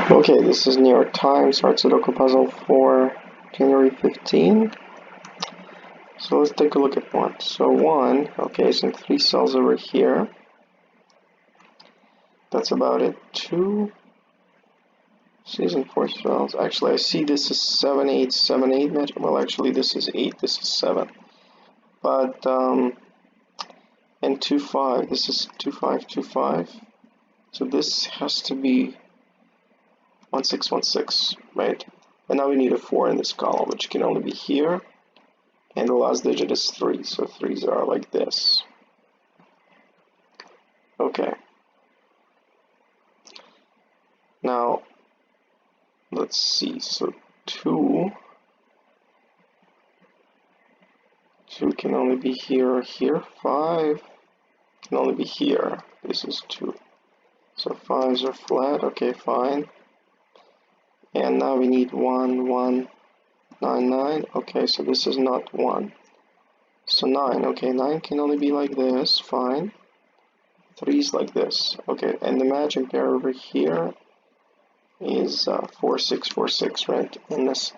Okay, this is New York Times Art Sudoku puzzle for January 15. So let's take a look at one. So one, okay, it's in 3 cells over here. That's about it. 2, she's in 4 cells. Actually, I see this is 7, 8, 7, 8 match. Well, actually, this is 8, this is 7. But, and 2, 5, this is 2, 5, 2, 5. So this has to be 1, 6, 1, 6, right? And now we need a 4 in this column, which can only be here. And the last digit is 3, so 3s are like this. Okay. Now, let's see. So 2 can only be here or here. 5 can only be here. This is 2. So 5s are flat. Okay, fine. And now we need 1, 1, 9, 9. Okay, so this is not 1. So 9. Okay, 9 can only be like this. Fine. 3's like this. Okay, and the matching pair over here is 4, 6, 4, 6, right? In this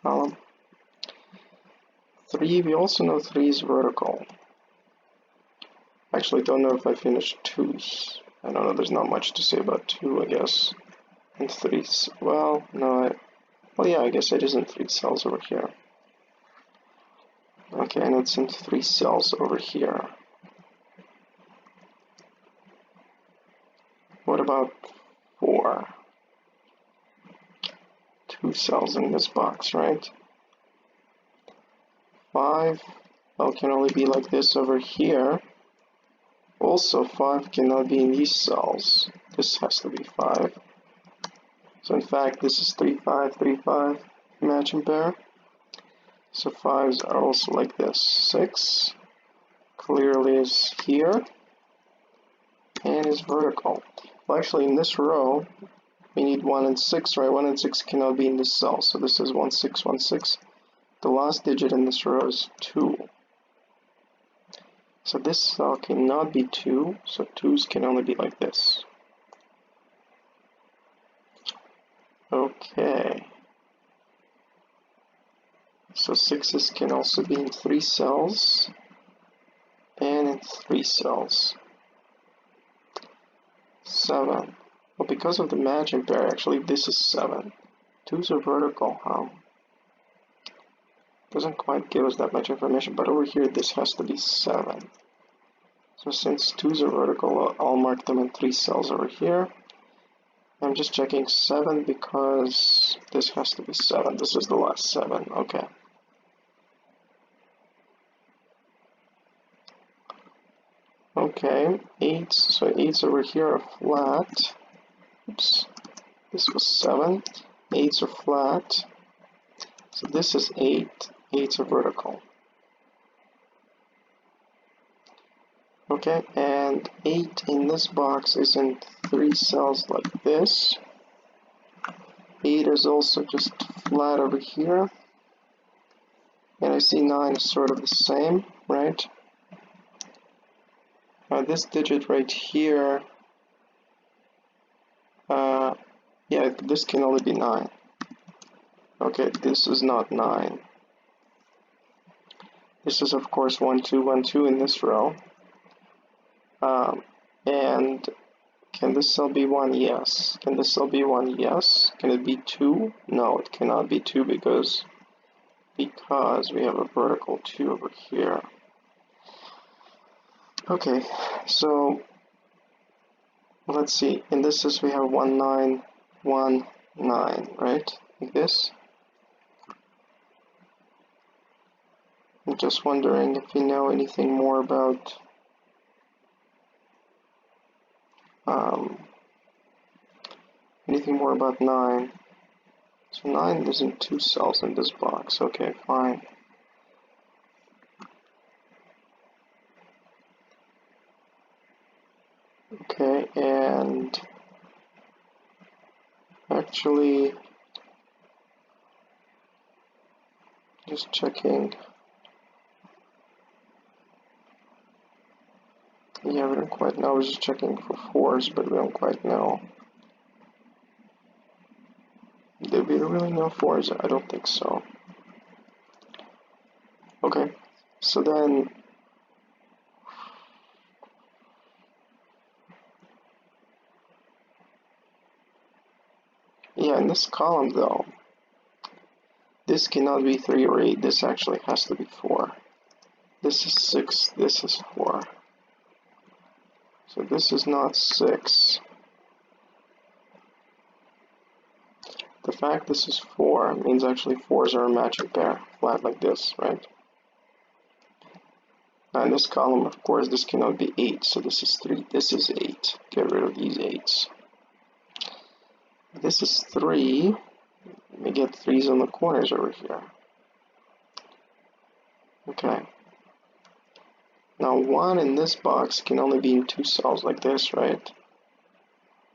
column. 3, we also know 3 is vertical. Actually, don't know if I finished 2's. I don't know, there's not much to say about 2, I guess. And 3's, well, no, well, yeah, I guess it is in 3 cells over here. Okay, and it's in 3 cells over here. What about 4? 2 cells in this box, right? 5, well, can only be like this over here. Also, 5 cannot be in these cells. This has to be 5. So in fact, this is 3, 5, 3, 5 matching pair. So 5s are also like this. 6 clearly is here and is vertical. Well, actually, in this row, we need 1 and 6, right? 1 and 6 cannot be in this cell. So this is 1, 6, 1, 6. The last digit in this row is 2. So this cell cannot be 2, so 2's can only be like this. Okay. So 6's can also be in 3 cells and in 3 cells. 7. Well, because of the matching pair, actually this is 7. 2's are vertical, huh? Doesn't quite give us that much information, but over here this has to be 7. So since 2's are vertical, I'll mark them in 3 cells over here. I'm just checking 7 because this has to be 7. This is the last 7. Okay. Okay, 8's, so 8's over here are flat. Oops, this was 7. 8's are flat. So this is 8. 8's are vertical. Okay, and 8 in this box is in 3 cells like this. 8 is also just flat over here. And I see 9 is sort of the same, right? This digit right here, yeah, this can only be 9. Okay, this is not 9. This is, of course, 1, 2, 1, 2 in this row. And can this cell be 1? Yes. Can this cell be 1? Yes. Can it be 2? No, it cannot be 2 because we have a vertical 2 over here. Okay, so let's see. In this case, we have 1, 9, 1, 9, right? Like this. I'm just wondering if you know anything more about anything more about 9. So 9 is in 2 cells in this box. Okay, fine. Okay, and actually, just checking. Yeah, we don't quite know. I was just checking for 4s, but we don't quite know. There be really no 4s? I don't think so. Okay, so then yeah, in this column though, this cannot be 3 or 8. This actually has to be 4. This is 6. This is 4. So this is not 6. The fact this is 4 means actually 4s are a matching pair, flat like this, right? Now in this column, of course, this cannot be 8, so this is 3. This is 8. Get rid of these 8s. This is 3. We get 3s on the corners over here. Okay. Now 1 in this box can only be in 2 cells like this, right?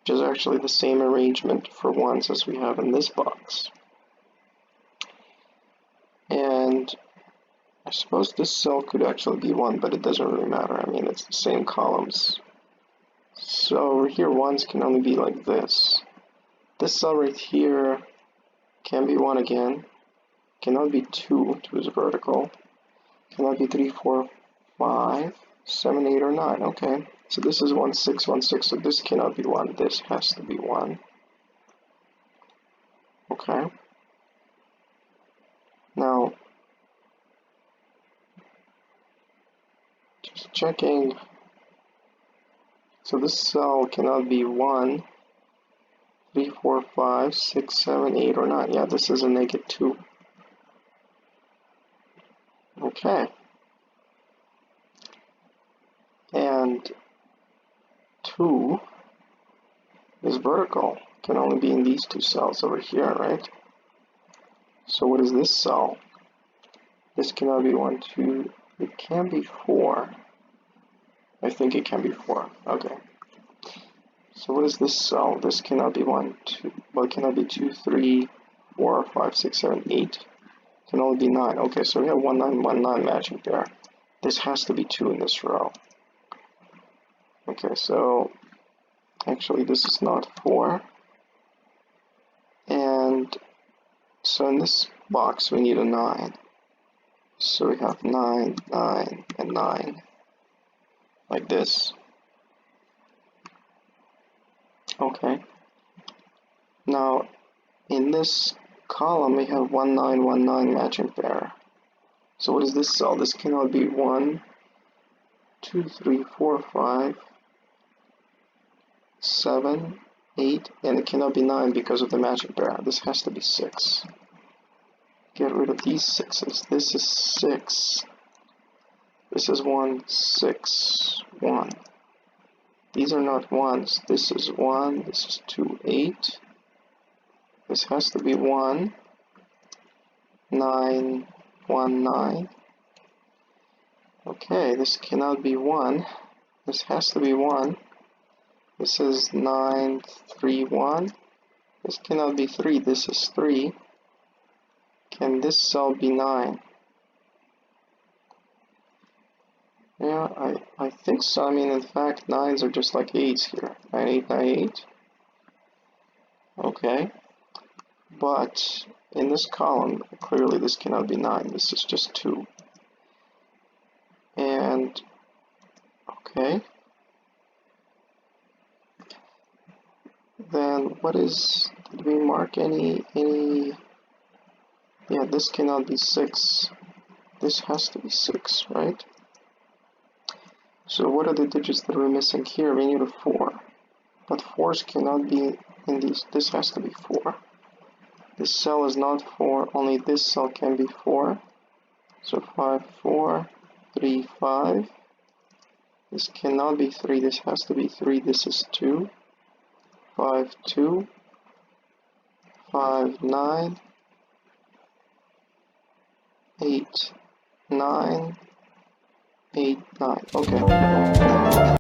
Which is actually the same arrangement for 1s as we have in this box. And I suppose this cell could actually be 1, but it doesn't really matter. I mean, it's the same columns. So over here, 1s can only be like this. This cell right here can be 1 again. Cannot be 2. 2 is vertical. Cannot be 3, 4, 5, 7, 8, or 9. Okay. So this is 1, 6, 1, 6. So this cannot be 1. This has to be 1. Okay. Now, just checking. So this cell cannot be 1, 3, 4, 5, 6, 7, 8, or 9. Yeah, this is a negative 2. Okay. And 2 is vertical. Can only be in these 2 cells over here, right? So what is this cell? This cannot be 1, 2. It can be 4. I think it can be 4. Okay. So what is this cell? This cannot be 1, 2. Well, it cannot be 2, 3, 4, 5, 6, 7, 8. It can only be 9. Okay, so we have 1, 9, 1, 9 matching pair. This has to be 2 in this row. Okay, so actually this is not 4. And so in this box we need a 9. So we have 9, 9, and 9. Like this. Okay. Now in this column we have 1, 9, 1, 9 matching pair. So what is this cell? This cannot be 1, 2, 3, 4, 5, 7, 8, and it cannot be 9 because of the matching pair. This has to be 6. Get rid of these 6s. This is 6. This is 1, 6, 1. These are not 1s. This is 1. This is 2, 8. This has to be 1, 9, 1, 9. Okay, this cannot be 1. This has to be 1. This is 9, 3, 1. This cannot be 3. This is 3. Can this cell be 9? Yeah, I think so. I mean, in fact, 9s are just like 8s here. 9, 8, 9, 8. Okay. But in this column, clearly this cannot be 9. This is just 2. And, okay. Then what is, did we mark any, yeah, this cannot be 6. This has to be 6, right? So what are the digits that we're missing here? We need a 4. But 4s cannot be in these. This has to be 4. This cell is not 4. Only this cell can be 4. So 5, 4, 3, 5. This cannot be 3. This has to be 3. This is 2. 5, 2. 5, 9. 8, 9. 8, 9. Okay.